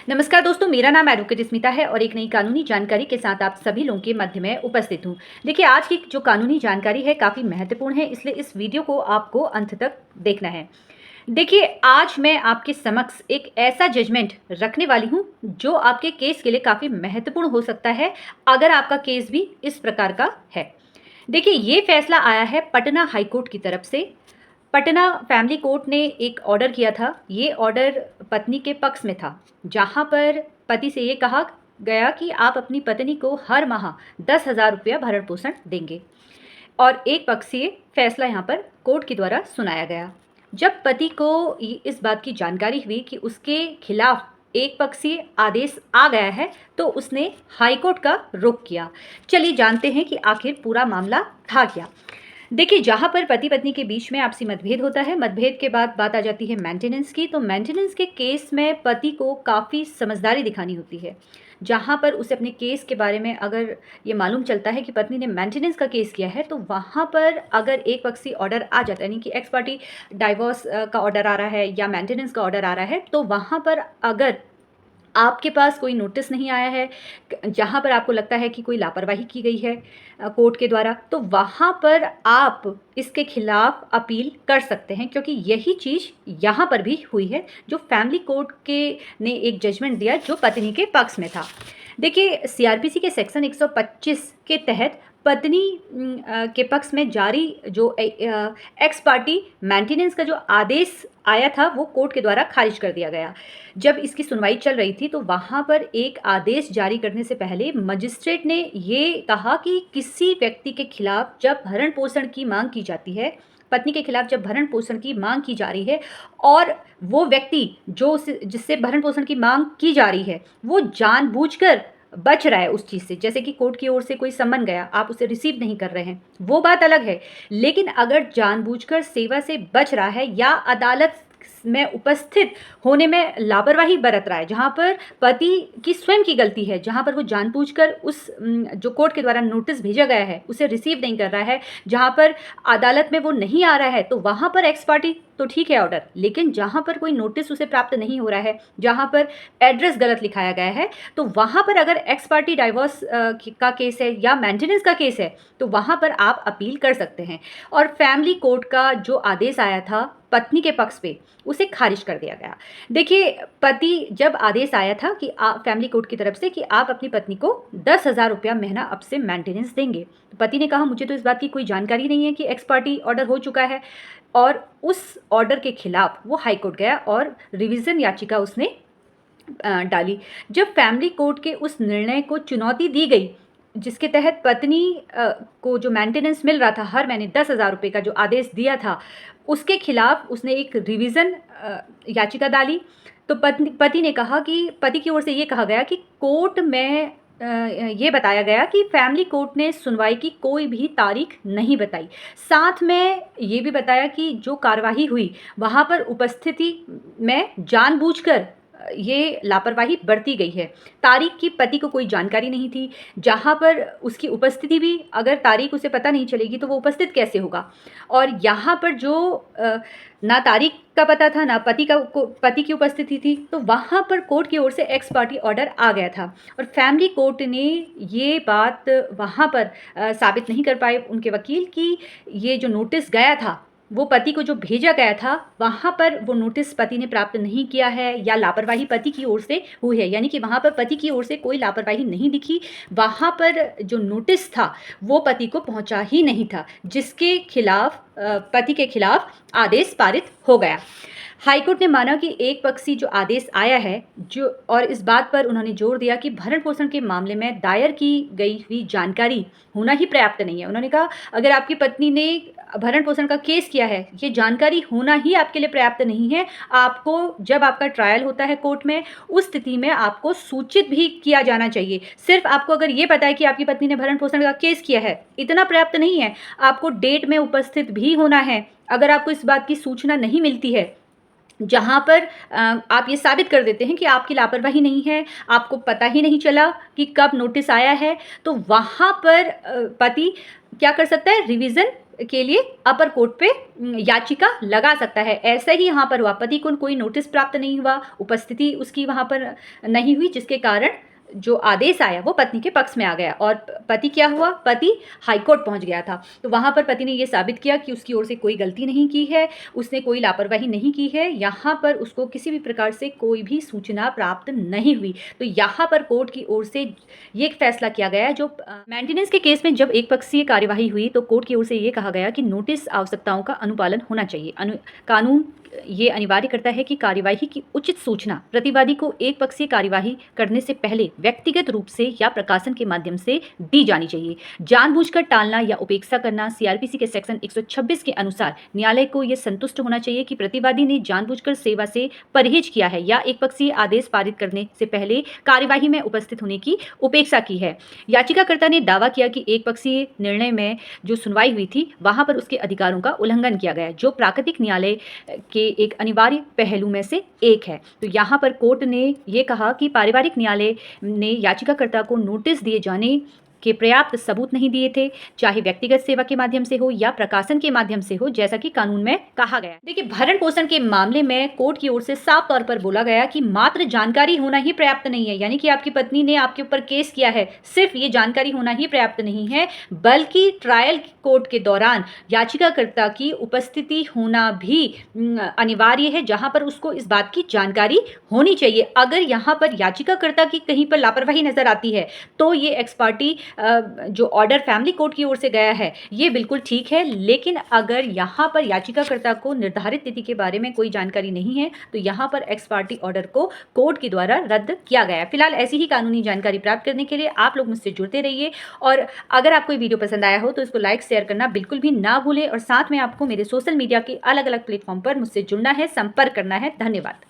नमस्कार दोस्तों, मेरा नाम एडवोकेट स्मिता है और एक नई कानूनी जानकारी के साथ आप सभी लोगों के मध्य में उपस्थित हूँ। देखिए, आज की जो कानूनी जानकारी है काफ़ी महत्वपूर्ण है, इसलिए इस वीडियो को आपको अंत तक देखना है। देखिए, आज मैं आपके समक्ष एक ऐसा जजमेंट रखने वाली हूँ जो आपके केस के लिए काफ़ी महत्वपूर्ण हो सकता है, अगर आपका केस भी इस प्रकार का है। देखिए, ये फैसला आया है पटना हाई कोर्ट की तरफ से। पटना फैमिली कोर्ट ने एक ऑर्डर किया था। ये ऑर्डर पत्नी के पक्ष में था, जहाँ पर पति से ये कहा गया कि आप अपनी पत्नी को हर माह 10,000 रुपया भरण पोषण देंगे, और एक पक्षीय फैसला यहाँ पर कोर्ट के द्वारा सुनाया गया। जब पति को इस बात की जानकारी हुई कि उसके खिलाफ एक पक्षीय आदेश आ गया है, तो उसने हाईकोर्ट का रुख किया। चलिए जानते हैं कि आखिर पूरा मामला था क्या। देखिए, जहाँ पर पति पत्नी के बीच में आपसी मतभेद होता है, मतभेद के बाद बात आ जाती है मेंटेनेंस की। तो मेंटेनेंस के केस में पति को काफ़ी समझदारी दिखानी होती है। जहाँ पर उसे अपने केस के बारे में अगर ये मालूम चलता है कि पत्नी ने मेंटेनेंस का केस किया है, तो वहाँ पर अगर एक पक्षी ऑर्डर आ जाता है, यानी कि एक्स पार्टी डाइवोर्स का ऑर्डर आ रहा है या मेंटेनेंस का ऑर्डर आ रहा है, तो वहाँ पर अगर आपके पास कोई नोटिस नहीं आया है, जहाँ पर आपको लगता है कि कोई लापरवाही की गई है कोर्ट के द्वारा, तो वहाँ पर आप इसके खिलाफ अपील कर सकते हैं, क्योंकि यही चीज़ यहाँ पर भी हुई है, जो फैमिली कोर्ट के ने एक जजमेंट दिया जो पत्नी के पक्ष में था। देखिए, सीआरपीसी के सेक्शन 125 के तहत पत्नी के पक्ष में जारी जो एक्स पार्टी मेंटेनेंस का जो आदेश आया था, वो कोर्ट के द्वारा खारिज कर दिया गया। जब इसकी सुनवाई चल रही थी, तो वहाँ पर एक आदेश जारी करने से पहले मजिस्ट्रेट ने ये कहा कि किसी व्यक्ति के खिलाफ जब भरण पोषण की मांग की जाती है, पत्नी के खिलाफ जब भरण पोषण की मांग की जा रही है, और वो व्यक्ति जिससे भरण पोषण की मांग की जा रही है, वो जानबूझकर बच रहा है उस चीज़ से, जैसे कि कोर्ट की ओर से कोई सम्मन गया, आप उसे रिसीव नहीं कर रहे हैं, वो बात अलग है। लेकिन अगर जानबूझकर सेवा से बच रहा है या अदालत में उपस्थित होने में लापरवाही बरत रहा है, जहाँ पर पति की स्वयं की गलती है, जहाँ पर वो जानबूझकर उस जो कोर्ट के द्वारा नोटिस भेजा गया है उसे रिसीव नहीं कर रहा है, जहाँ पर अदालत में वो नहीं आ रहा है, तो वहाँ पर एक्स पार्टी तो ठीक है ऑर्डर। लेकिन जहाँ पर कोई नोटिस उसे प्राप्त नहीं हो रहा है, जहाँ पर एड्रेस गलत लिखाया गया है, तो वहाँ पर अगर एक्स पार्टी डाइवोर्स का केस है या मेंटेनेंस का केस है, तो वहाँ पर आप अपील कर सकते हैं। और फैमिली कोर्ट का जो आदेश आया था पत्नी के पक्ष पे, उसे खारिज कर दिया गया। देखिए, पति जब आदेश आया था कि फैमिली कोर्ट की तरफ से कि आप अपनी पत्नी को 10,000 रुपया महीना अब से मेंटेनेंस देंगे, तो पति ने कहा मुझे तो इस बात की कोई जानकारी नहीं है कि एक्स पार्टी ऑर्डर हो चुका है, और उस ऑर्डर के खिलाफ वो हाई कोर्ट गया और रिवीजन याचिका उसने डाली। जब फैमिली कोर्ट के उस निर्णय को चुनौती दी गई, जिसके तहत पत्नी को जो मेंटेनेंस मिल रहा था हर महीने 10,000 रुपये का जो आदेश दिया था, उसके खिलाफ उसने एक रिवीजन याचिका डाली। तो पति ने कहा कि पति की ओर से ये कहा गया कि कोर्ट में ये बताया गया कि फैमिली कोर्ट ने सुनवाई की कोई भी तारीख नहीं बताई। साथ में ये भी बताया कि जो कार्यवाही हुई वहाँ पर उपस्थिति में जानबूझकर ये लापरवाही बरती गई है। तारीख की पति को कोई जानकारी नहीं थी, जहाँ पर उसकी उपस्थिति भी, अगर तारीख उसे पता नहीं चलेगी तो वो उपस्थित कैसे होगा। और यहाँ पर जो ना तारीख का पता था, ना पति की उपस्थिति थी, तो वहाँ पर कोर्ट की ओर से एक्स पार्टी ऑर्डर आ गया था। और फैमिली कोर्ट ने ये बात वहाँ पर साबित नहीं कर पाए उनके वकील कि ये जो नोटिस गया था, वो पति को जो भेजा गया था, वहाँ पर वो नोटिस पति ने प्राप्त नहीं किया है या लापरवाही पति की ओर से हुई है, यानी कि वहाँ पर पति की ओर से कोई लापरवाही नहीं दिखी। वहाँ पर जो नोटिस था वो पति को पहुँचा ही नहीं था, जिसके खिलाफ पति के खिलाफ आदेश पारित हो गया। हाईकोर्ट ने माना कि एक पक्षी जो आदेश आया है, जो और इस बात पर उन्होंने जोर दिया कि भरण पोषण के मामले में दायर की गई हुई जानकारी होना ही पर्याप्त नहीं है। उन्होंने कहा अगर आपकी पत्नी ने भरण पोषण का केस किया है, ये जानकारी होना ही आपके लिए पर्याप्त नहीं है। आपको जब आपका ट्रायल होता है कोर्ट में, उस स्थिति में आपको सूचित भी किया जाना चाहिए। सिर्फ आपको अगर ये पता है कि आपकी पत्नी ने भरण पोषण का केस किया है, इतना पर्याप्त नहीं है। आपको डेट में उपस्थित भी होना है। अगर आपको इस बात की सूचना नहीं मिलती है, जहाँ पर आप ये साबित कर देते हैं कि आपकी लापरवाही नहीं है, आपको पता ही नहीं चला कि कब नोटिस आया है, तो वहाँ पर पति क्या कर सकता है, रिवीजन के लिए अपर कोर्ट पे याचिका लगा सकता है। ऐसा ही यहाँ पर हुआ, पति को कोई नोटिस प्राप्त नहीं हुआ, उपस्थिति उसकी वहाँ पर नहीं हुई, जिसके कारण जो आदेश आया वो पत्नी के पक्ष में आ गया और पति क्या हुआ, पति हाईकोर्ट पहुंच गया था। तो वहाँ पर पति ने ये साबित किया कि उसकी ओर से कोई गलती नहीं की है, उसने कोई लापरवाही नहीं की है, यहाँ पर उसको किसी भी प्रकार से कोई भी सूचना प्राप्त नहीं हुई। तो यहाँ पर कोर्ट की ओर से ये फैसला किया गया, जो मेंटेनेंस के केस में जब एक पक्षीय कार्यवाही हुई तो कोर्ट की ओर से ये कहा गया कि नोटिस आवश्यकताओं का अनुपालन होना चाहिए। कानून ये अनिवार्य करता है कि कार्यवाही की उचित सूचना प्रतिवादी को एक पक्षीय कार्यवाही करने से पहले व्यक्तिगत रूप से या प्रकाशन के माध्यम से दी जानी चाहिए। जानबूझकर टालना या उपेक्षा करना सीआरपीसी के सेक्शन 126 के अनुसार न्यायालय को यह संतुष्ट होना चाहिए कि प्रतिवादी ने जानबूझकर सेवा से परहेज किया है या एक पक्षीय आदेश पारित करने से पहले कार्यवाही में उपस्थित होने की उपेक्षा की है। याचिकाकर्ता ने दावा किया कि एक पक्षीय निर्णय में जो सुनवाई हुई थी वहां पर उसके अधिकारों का उल्लंघन किया गया, जो प्राकृतिक न्यायालय के एक अनिवार्य पहलू में से एक है। तो यहाँ पर कोर्ट ने ये कहा कि पारिवारिक न्यायालय ने याचिकाकर्ता को नोटिस दिए जाने के पर्याप्त सबूत नहीं दिए थे, चाहे व्यक्तिगत सेवा के माध्यम से हो या प्रकाशन के माध्यम से हो, जैसा कि कानून में कहा गया। देखिए, भरण पोषण के मामले में कोर्ट की ओर से साफ तौर पर बोला गया कि मात्र जानकारी होना ही पर्याप्त नहीं है, यानी कि आपकी पत्नी ने आपके ऊपर केस किया है, सिर्फ ये जानकारी होना ही पर्याप्त नहीं है, बल्कि ट्रायल कोर्ट के दौरान याचिकाकर्ता की उपस्थिति होना भी अनिवार्य है, जहां पर उसको इस बात की जानकारी होनी चाहिए। अगर यहाँ पर याचिकाकर्ता की कहीं पर लापरवाही नजर आती है तो ये एक्स पार्टी जो ऑर्डर फैमिली कोर्ट की ओर से गया है ये बिल्कुल ठीक है, लेकिन अगर यहाँ पर याचिकाकर्ता को निर्धारित तिथि के बारे में कोई जानकारी नहीं है तो यहाँ पर एक्स पार्टी ऑर्डर को कोर्ट के द्वारा रद्द किया गया है। फिलहाल ऐसी ही कानूनी जानकारी प्राप्त करने के लिए आप लोग मुझसे जुड़ते रहिए, और अगर आपको वीडियो पसंद आया हो तो इसको लाइक शेयर करना बिल्कुल भी ना भूलें, और साथ में आपको मेरे सोशल मीडिया के अलग अलग प्लेटफॉर्म पर मुझसे जुड़ना है, संपर्क करना है। धन्यवाद।